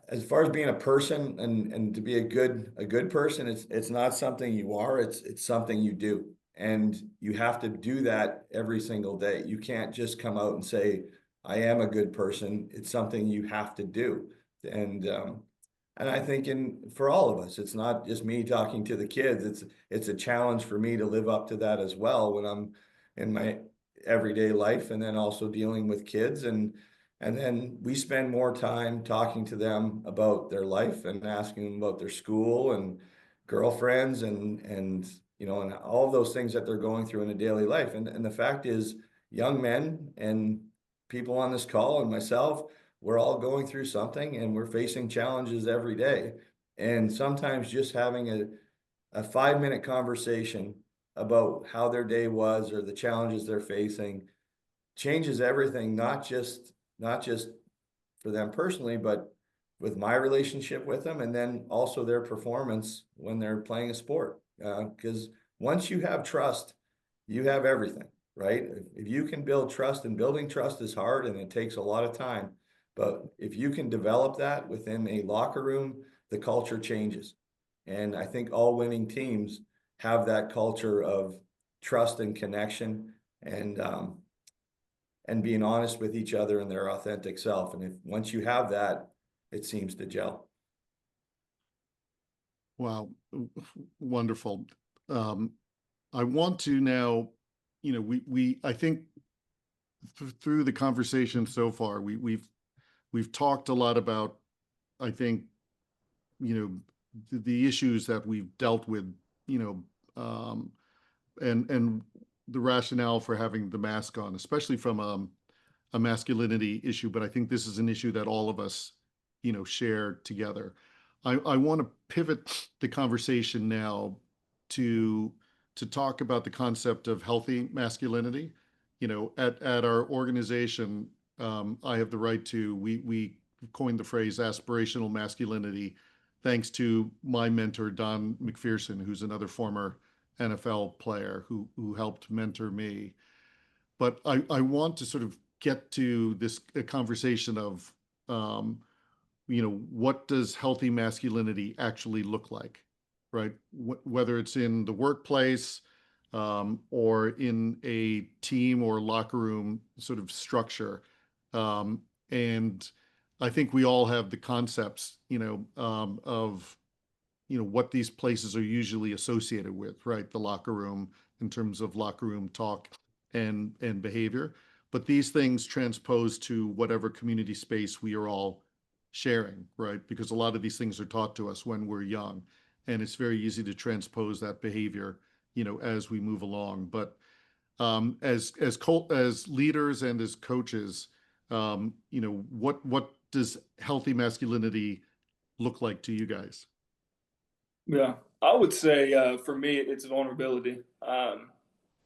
Speaker 6: as far as being a person and to be a good person, it's not something you are, it's something you do. And you have to do that every single day. You can't just come out and say, I am a good person. It's something you have to do. And I think for all of us, it's not just me talking to the kids. It's a challenge for me to live up to that as well when I'm in my everyday life, and then also dealing with kids. And then we spend more time talking to them about their life and asking them about their school and girlfriends and all of those things that they're going through in a daily life. And the fact is, young men and people on this call and myself, we're all going through something, and we're facing challenges every day. And sometimes just having a 5-minute conversation about how their day was or the challenges they're facing changes everything, not just for them personally, but with my relationship with them, and then also their performance when they're playing a sport. Because once you have trust, you have everything, right? If you can build trust, and building trust is hard and it takes a lot of time, but if you can develop that within a locker room, the culture changes. And I think all winning teams have that culture of trust and connection, and being honest with each other and their authentic self. And if once you have that, it seems to gel.
Speaker 3: Wow, wonderful. I want to now, I think through the conversation so far, we've talked a lot about, I think, the issues that we've dealt with, and the rationale for having the mask on, especially from a masculinity issue. But I think this is an issue that all of us, share together. I want to pivot the conversation now to talk about the concept of healthy masculinity. At our organization, I have the right to, we coined the phrase aspirational masculinity, thanks to my mentor, Don McPherson, who's another former NFL player who helped mentor me. But I want to sort of get to this conversation of, what does healthy masculinity actually look like, right? Whether it's in the workplace, or in a team or locker room sort of structure. And I think we all have the concepts, of, what these places are usually associated with, right? The locker room, in terms of locker room talk and behavior. But these things transpose to whatever community space we are all sharing, right? Because a lot of these things are taught to us when we're young, and it's very easy to transpose that behavior, as we move along. But as leaders and as coaches, what does healthy masculinity look like to you guys?
Speaker 4: Yeah, I would say for me, it's vulnerability.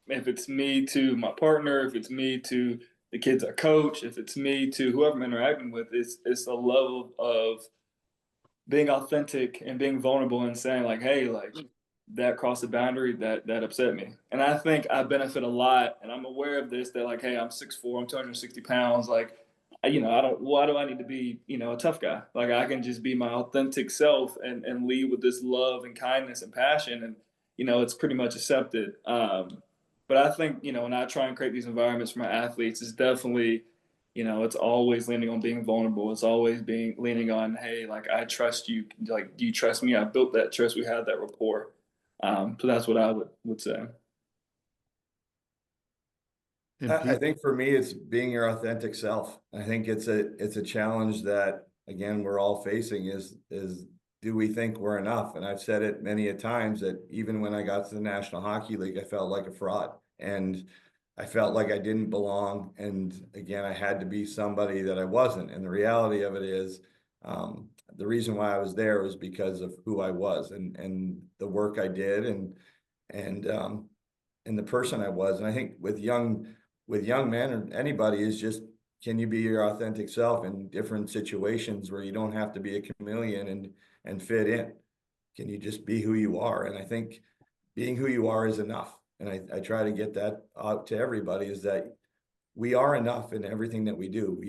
Speaker 4: If it's me to my partner, if it's me to the kids I coach, if it's me to whoever I'm interacting with, it's a level of being authentic and being vulnerable and saying like, hey, like that crossed the boundary, that upset me. And I think I benefit a lot, and I'm aware of this, that like, hey, I'm 6'4", I'm 260 pounds, like, I don't, why do I need to be, a tough guy? Like I can just be my authentic self and lead with this love and kindness and passion, and it's pretty much accepted. But I think, when I try and create these environments for my athletes, it's definitely, it's always leaning on being vulnerable. It's always being leaning on, hey, like I trust you. Like, do you trust me? I built that trust. We had that rapport. So that's what I would say.
Speaker 3: And
Speaker 6: I
Speaker 3: Pete?
Speaker 6: think for me, it's being your authentic self. I think it's a challenge that again we're all facing is do we think we're enough? And I've said it many a times that even when I got to the National Hockey League, I felt like a fraud and I felt like I didn't belong. And again, I had to be somebody that I wasn't. And the reality of it is, the reason why I was there was because of who I was and the work I did and and the person I was. And I think with young men or anybody is just, can you be your authentic self in different situations where you don't have to be a chameleon and fit in? Can you just be who you are? And I think being who you are is enough. And I try to get that out to everybody, is that we are enough in everything that we do.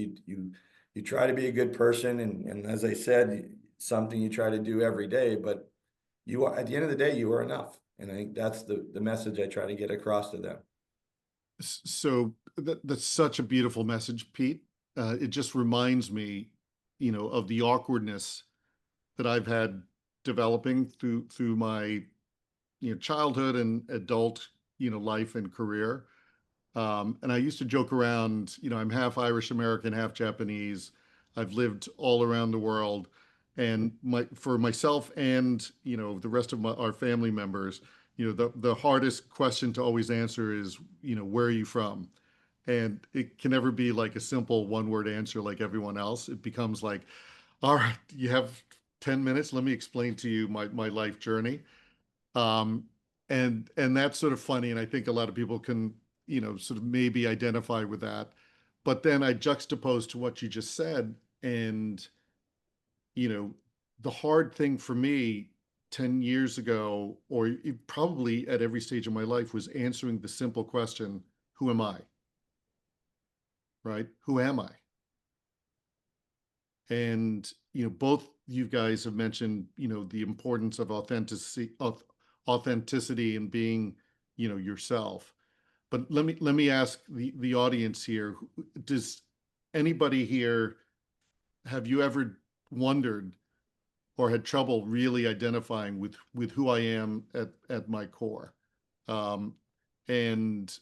Speaker 6: You try to be a good person, and as I said, something you try to do every day, but you are, at the end of the day, you are enough. And I think that's the message I try to get across to them.
Speaker 3: So that's such a beautiful message, Pete. It just reminds me, of the awkwardness that I've had developing through my, childhood and adult, life and career. And I used to joke around, I'm half Irish American, half Japanese. I've lived all around the world. And for myself and, the rest of our family members, the hardest question to always answer is, where are you from? And it can never be like a simple one-word answer like everyone else. It becomes like, all right, you have 10 minutes. Let me explain to you my life journey. Um, and that's sort of funny. And I think a lot of people can, sort of maybe identify with that. But then I juxtapose to what you just said. And, the hard thing for me 10 years ago, or probably at every stage of my life, was answering the simple question, who am I? Right? Who am I? And, both you guys have mentioned, the importance of authenticity and being, yourself. But let me ask the audience here, does anybody here, have you ever wondered or had trouble really identifying with who I am at my core? And,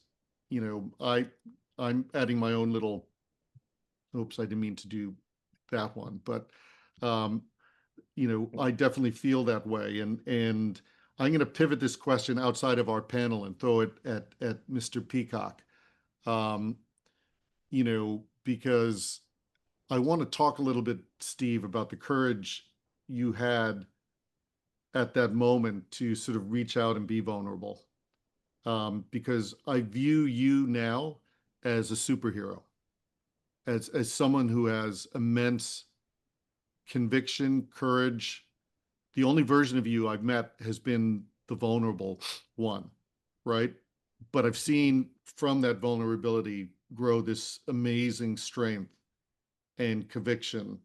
Speaker 3: I'm adding my own little, oops, I didn't mean to do that one, but I definitely feel that way. And I'm going to pivot this question outside of our panel and throw it at Mr. Peacock. Because I want to talk a little bit, Steve, about the courage you had at that moment to sort of reach out and be vulnerable. Because I view you now as a superhero, as someone who has immense conviction, courage. The only version of you I've met has been the vulnerable one, right? But I've seen from that vulnerability grow this amazing strength and conviction.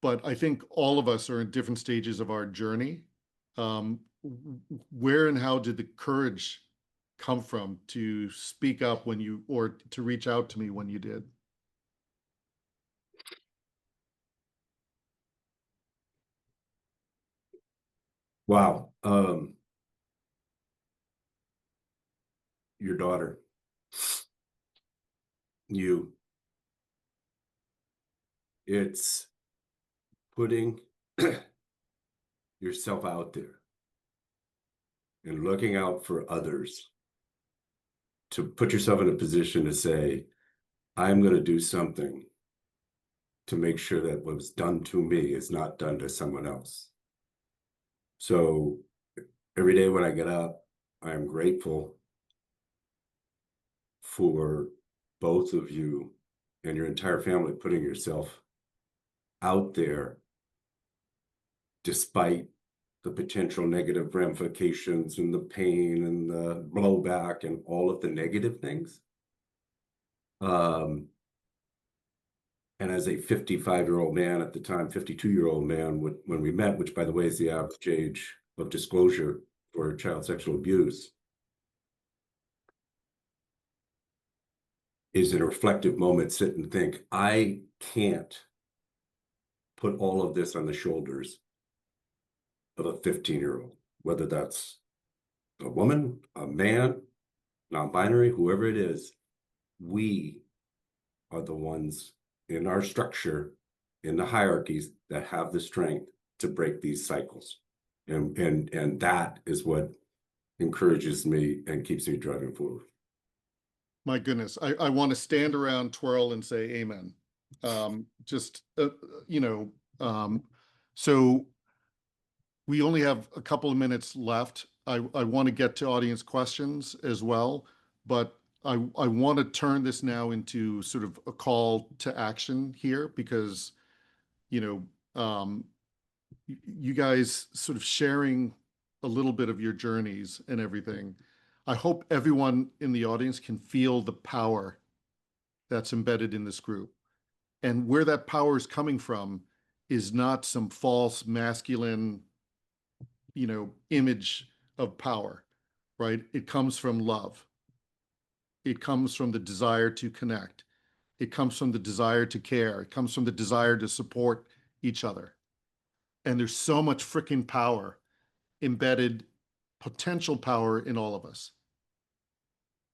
Speaker 3: But I think all of us are in different stages of our journey. Where and how did the courage come from to speak up or to reach out to me when you did?
Speaker 2: Wow. Your daughter, you, It's putting yourself out there and looking out for others, to put yourself in a position to say, I'm going to do something to make sure that what was done to me is not done to someone else. So every day when I get up, I'm grateful for both of you and your entire family putting yourself out there despite the potential negative ramifications and the pain and the blowback and all of the negative things. And as a 55-year-old man at the time, 52-year-old man, when we met, which by the way is the average age of disclosure for child sexual abuse, is in a reflective moment, sit and think, I can't put all of this on the shoulders of a 15-year-old, whether that's a woman, a man, non-binary, whoever it is. We are the ones in our structure, in the hierarchies, that have the strength to break these cycles. And that is what encourages me and keeps me driving forward.
Speaker 3: My goodness, I want to stand around, twirl, and say amen. So we only have a couple of minutes left. I want to get to audience questions as well, but I want to turn this now into sort of a call to action here, because, you guys sort of sharing a little bit of your journeys and everything. I hope everyone in the audience can feel the power that's embedded in this group. And where that power is coming from is not some false masculine, image of power, right? It comes from love. It comes from the desire to connect. It comes from the desire to care. It comes from the desire to support each other. And there's so much freaking power, embedded potential power in all of us.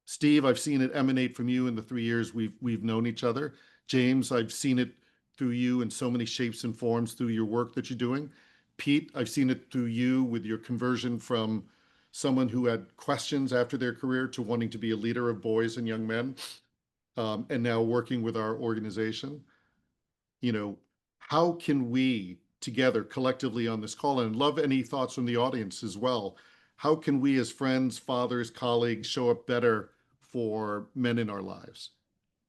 Speaker 3: Steve, I've seen it emanate from you in the 3 years we've known each other. James, I've seen it through you in so many shapes and forms through your work that you're doing. Pete, I've seen it through you with your conversion from someone who had questions after their career to wanting to be a leader of boys and young men, and now working with our organization. How can we together collectively on this call, and love any thoughts from the audience as well, how can we as friends, fathers, colleagues show up better for men in our lives,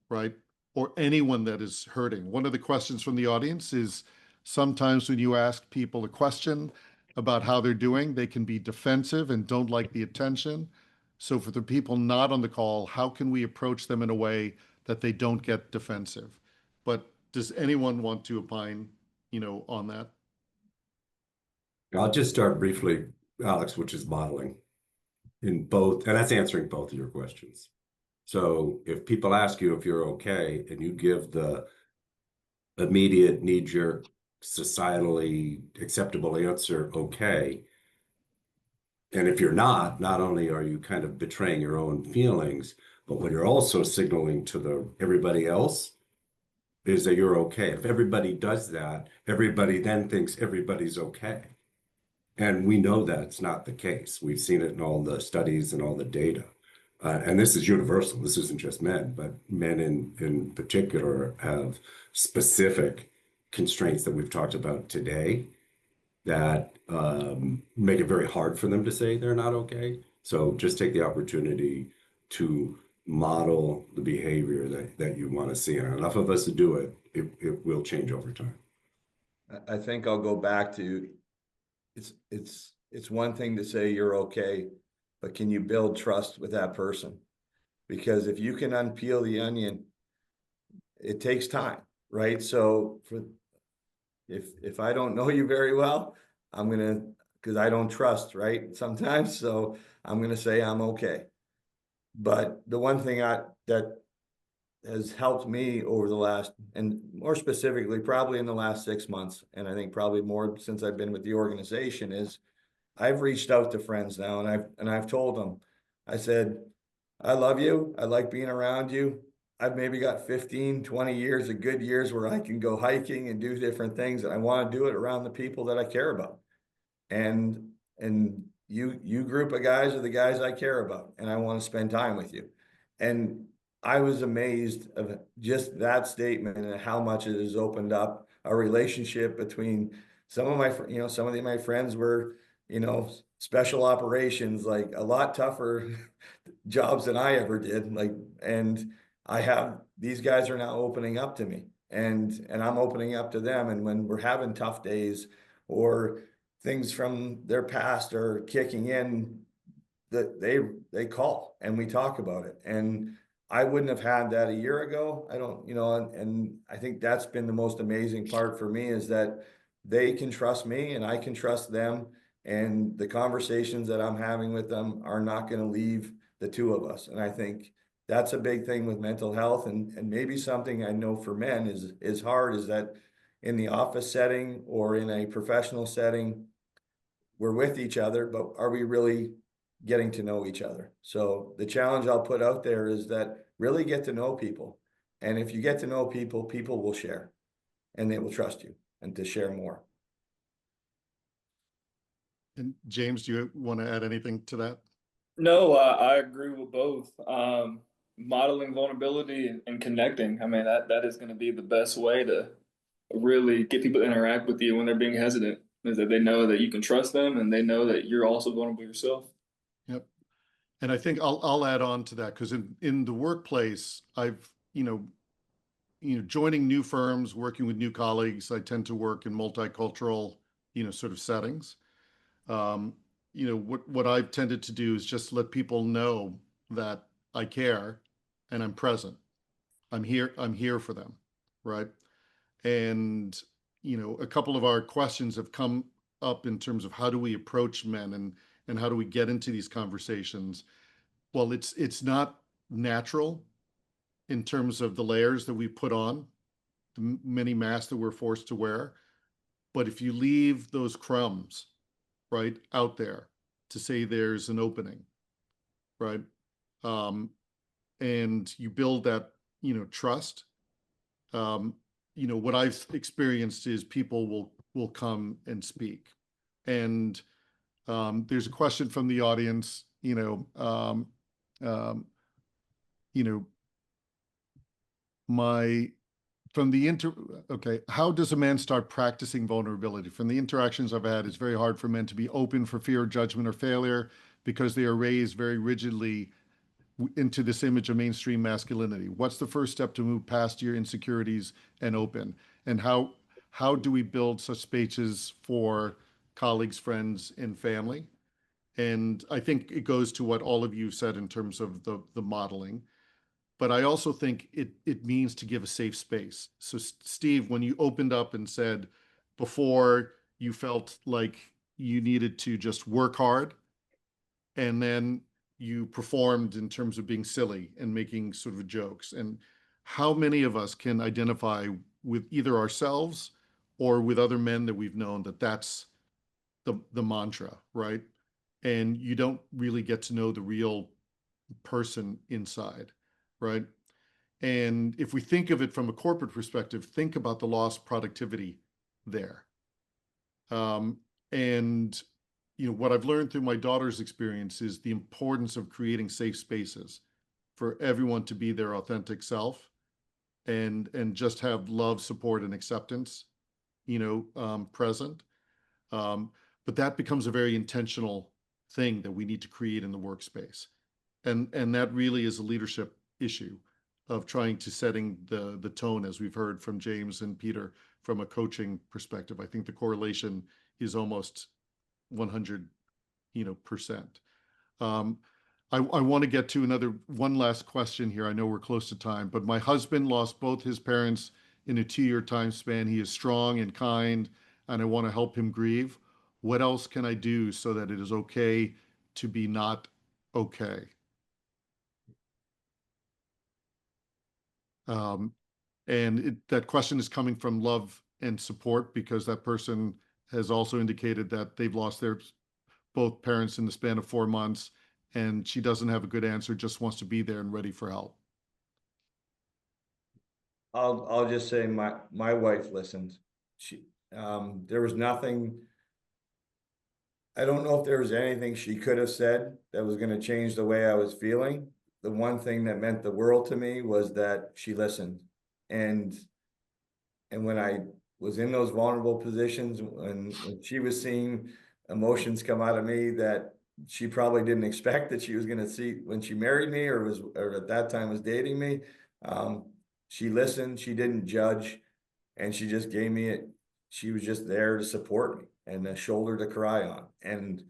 Speaker 3: right? Or anyone that is hurting? One of the questions from the audience is, sometimes when you ask people a question about how they're doing, they can be defensive and don't like the attention. So for the people not on the call, how can we approach them in a way that they don't get defensive? But does anyone want to opine, on that?
Speaker 2: I'll just start briefly, Alex, which is modeling in both, and that's answering both of your questions. So if people ask you if you're okay and you give the immediate knee-jerk, societally acceptable answer, okay, and if you're not only are you kind of betraying your own feelings, but what you're also signaling to everybody else is that you're okay. If everybody does that, everybody then thinks everybody's okay. And we know that's not the case. We've seen it in all the studies and all the data. And this is universal. This isn't just men, but men in particular have specific constraints that we've talked about today that make it very hard for them to say they're not okay. So just take the opportunity to model the behavior that you want to see. And enough of us to do it, it will change over time.
Speaker 6: I think I'll go back to, it's one thing to say you're okay, but can you build trust with that person? Because if you can unpeel the onion, it takes time, right? So if I don't know you very well, because I don't trust, right? Sometimes, so I'm gonna say I'm okay. But the one thing that has helped me over the last, and more specifically, probably in the last 6 months, and I think probably more since I've been with the organization, is I've reached out to friends now, and I've told them, I said, I love you. I like being around you. I've maybe got 15, 20 years of good years where I can go hiking and do different things, and I want to do it around the people that I care about. And you group of guys are the guys I care about, and I want to spend time with you. And I was amazed of just that statement and how much it has opened up a relationship between some of my, some of my friends were, special operations, like a lot tougher jobs than I ever did. Like, and I have, these guys are now opening up to me, and I'm opening up to them. And when we're having tough days or things from their past are kicking in, that they call and we talk about it. And I wouldn't have had that a year ago. I don't, and I think that's been the most amazing part for me, is that they can trust me and I can trust them. And the conversations that I'm having with them are not going to leave the two of us. And I think that's a big thing with mental health, and maybe something I know for men is hard, is that in the office setting or in a professional setting, we're with each other, but are we really getting to know each other? So the challenge I'll put out there is that really get to know people. And if you get to know people, people will share and they will trust you and to share more.
Speaker 3: And James, do you want to add anything to that?
Speaker 4: No, I agree with both. Modeling vulnerability and connecting. I mean, that is going to be the best way to really get people to interact with you when they're being hesitant, is that they know that you can trust them and they know that you're also vulnerable yourself.
Speaker 3: Yep. And I think I'll add on to that, because in the workplace, I've, joining new firms, working with new colleagues, I tend to work in multicultural, sort of settings. What I've tended to do is just let people know that I care and I'm present. I'm here for them, right? And, a couple of our questions have come up in terms of how do we approach men and how do we get into these conversations? Well, it's not natural in terms of the layers that we put on, the many masks that we're forced to wear. But if you leave those crumbs, right, out there to say there's an opening, right, and you build that, trust, what I've experienced is people will come and speak. And there's a question from the audience, how does a man start practicing vulnerability? From the interactions I've had, it's very hard for men to be open for fear of judgment or failure, because they are raised very rigidly into this image of mainstream masculinity. What's the first step to move past your insecurities and open? And how do we build such spaces for colleagues, friends, and family? And I think it goes to what all of you said in terms of the modeling. But I also think it means to give a safe space. So Steve, when you opened up and said before you felt like you needed to just work hard, and then you performed in terms of being silly and making sort of jokes, and how many of us can identify with either ourselves or with other men that we've known that that's the mantra, right? And you don't really get to know the real person inside, right? And if we think of it from a corporate perspective, think about the lost productivity there. And what I've learned through my daughter's experience is the importance of creating safe spaces for everyone to be their authentic self and just have love, support, and acceptance, present. But that becomes a very intentional thing that we need to create in the workspace. And that really is a leadership issue of trying to setting the tone, as we've heard from James and Peter, from a coaching perspective. I think the correlation is almost 100%. I want to get to one last question here. I know we're close to time, but my husband lost both his parents in a 2-year time span. He is strong and kind, and I want to help him grieve. What else can I do so that it is okay to be not okay? That question is coming from love and support, because that person has also indicated that they've lost their both parents in the span of 4 months, and she doesn't have a good answer, just wants to be there and ready for help.
Speaker 6: I'll just say my wife listened. She, there was nothing. I don't know if there was anything she could have said that was gonna change the way I was feeling. The one thing that meant the world to me was that she listened. And when I was in those vulnerable positions, when she was seeing emotions come out of me that she probably didn't expect that she was gonna see when she married me or at that time was dating me. She listened, she didn't judge, and she just gave me it. She was just there to support me and a shoulder to cry on. And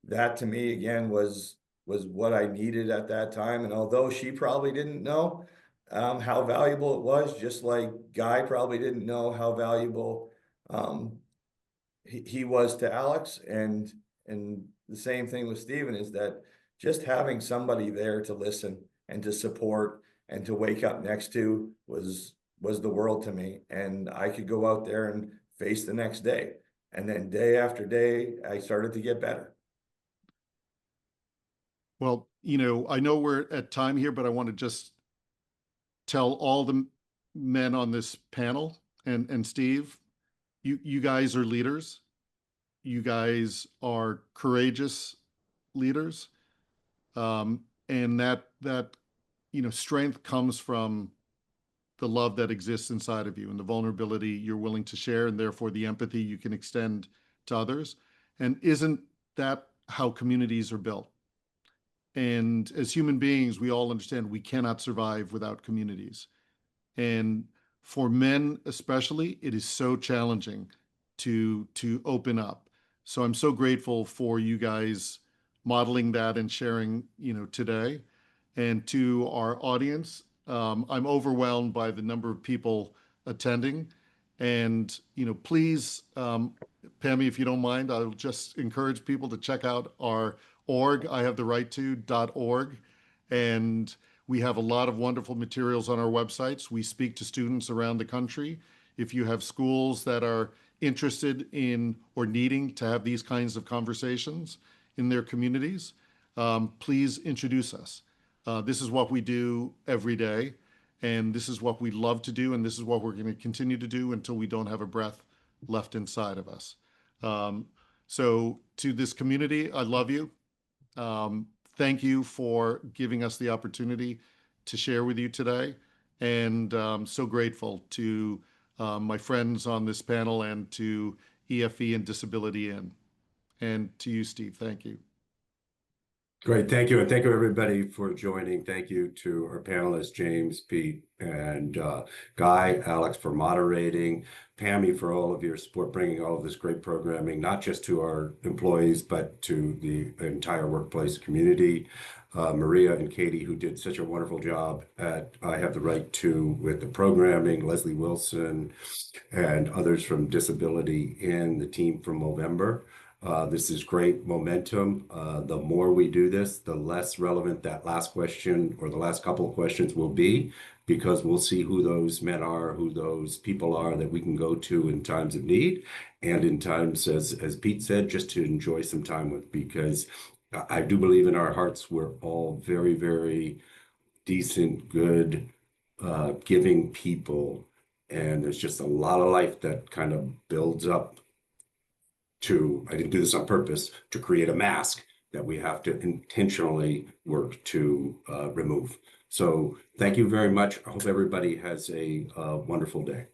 Speaker 6: that to me again was what I needed at that time. And although she probably didn't know how valuable it was, just like Guy probably didn't know how valuable he was to Alex, and the same thing with Steven, is that just having somebody there to listen and to support and to wake up next to was the world to me. And I could go out there and face the next day. And then day after day, I started to get better.
Speaker 3: Well, I know we're at time here, but I want to just tell all the men on this panel and Steve, you guys are leaders. You guys are courageous leaders. And that strength comes from the love that exists inside of you and the vulnerability you're willing to share, and therefore the empathy you can extend to others. And isn't that how communities are built? And as human beings, we all understand we cannot survive without communities. And for men especially, it is so challenging to open up. So I'm so grateful for you guys modeling that and sharing, today. And to our audience, I'm overwhelmed by the number of people attending. And, please, Pammy, if you don't mind, I'll just encourage people to check out our org, IHaveTheRightTo.org. And we have a lot of wonderful materials on our websites. We speak to students around the country. If you have schools that are interested in or needing to have these kinds of conversations in their communities, please introduce us. This is what we do every day, and this is what we love to do, and this is what we're going to continue to do until we don't have a breath left inside of us. So to this community, I love you. Thank you for giving us the opportunity to share with you today. And so grateful to my friends on this panel and to EFE and Disability In. And to you, Steve, thank you.
Speaker 2: Great, thank you. And thank you everybody for joining. Thank you to our panelists, James, Pete, and Guy, Alex for moderating, Pammy for all of your support, bringing all of this great programming, not just to our employees, but to the entire workplace community. Maria and Katie, who did such a wonderful job at I Have the Right To with the programming, Leslie Wilson, and others from Disability In, the team from Movember. This is great momentum. The more we do this, the less relevant that last question or the last couple of questions will be, because we'll see who those men are, who those people are that we can go to in times of need, and in times, as Pete said, just to enjoy some time with, because I do believe in our hearts we're all very, very decent, good, giving people, and there's just a lot of life that kind of builds up to, I didn't do this on purpose, to create a mask that we have to intentionally work to remove. So thank you very much. I hope everybody has a wonderful day.